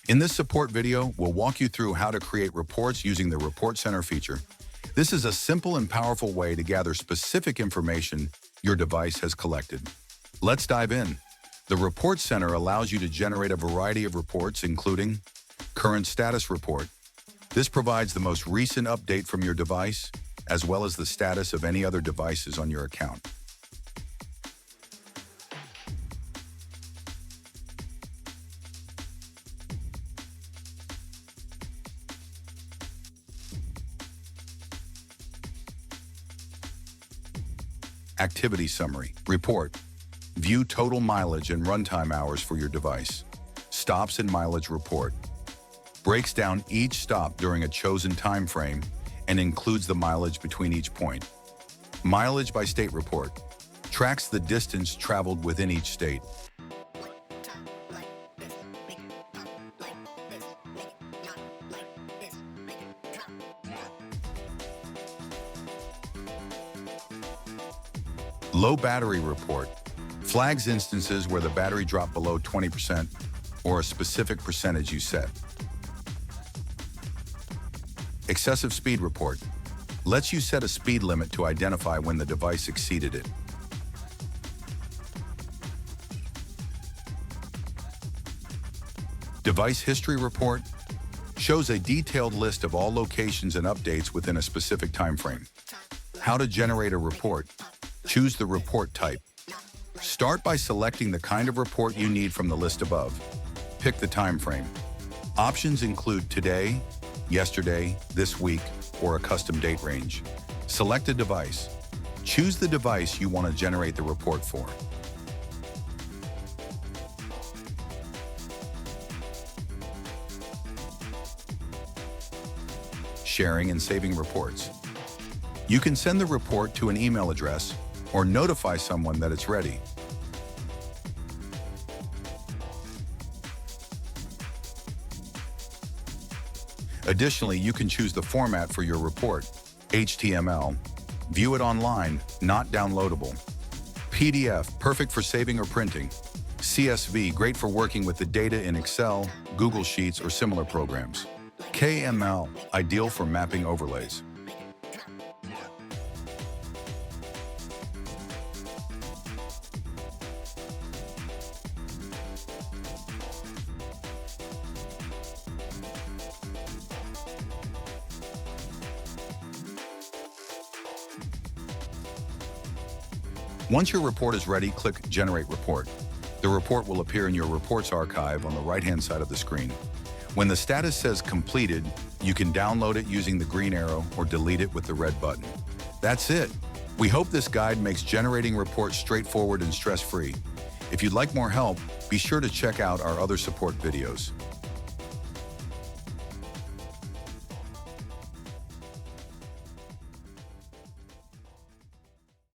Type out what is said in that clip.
In this support video, we'll walk you through how to create reports using the Report Center feature. This is a simple and powerful way to gather specific information your device has collected. Let's dive in. The Report Center allows you to generate a variety of reports, including Current Status Report. This provides the most recent update from your device, as well as the status of any other devices on your account. Activity Summary Report. View total mileage and runtime hours for your device. Stops and mileage report. Breaks down each stop during a chosen time frame and includes the mileage between each point. Mileage by state report. Tracks the distance traveled within each state. Low battery report. Flags instances where the battery dropped below 20% or a specific percentage you set. Excessive speed report. Lets you set a speed limit to identify when the device exceeded it. Device history report. Shows a detailed list of all locations and updates within a specific time frame. How to generate a report. Choose the report type. Start by selecting the kind of report you need from the list above. Pick the time frame. Options include today, yesterday, this week, or a custom date range. Select a device. Choose the device you want to generate the report for. Sharing and saving reports. You can send the report to an email address or notify someone that it's ready. Additionally, you can choose the format for your report: HTML, view it online, not downloadable; PDF, perfect for saving or printing; CSV, great for working with the data in Excel, Google Sheets, or similar programs; KML, ideal for mapping overlays. Once your report is ready, click Generate Report. The report will appear in your Reports archive on the right-hand side of the screen. When the status says Completed, you can download it using the green arrow or delete it with the red button. That's it. We hope this guide makes generating reports straightforward and stress-free. If you'd like more help, be sure to check out our other support videos.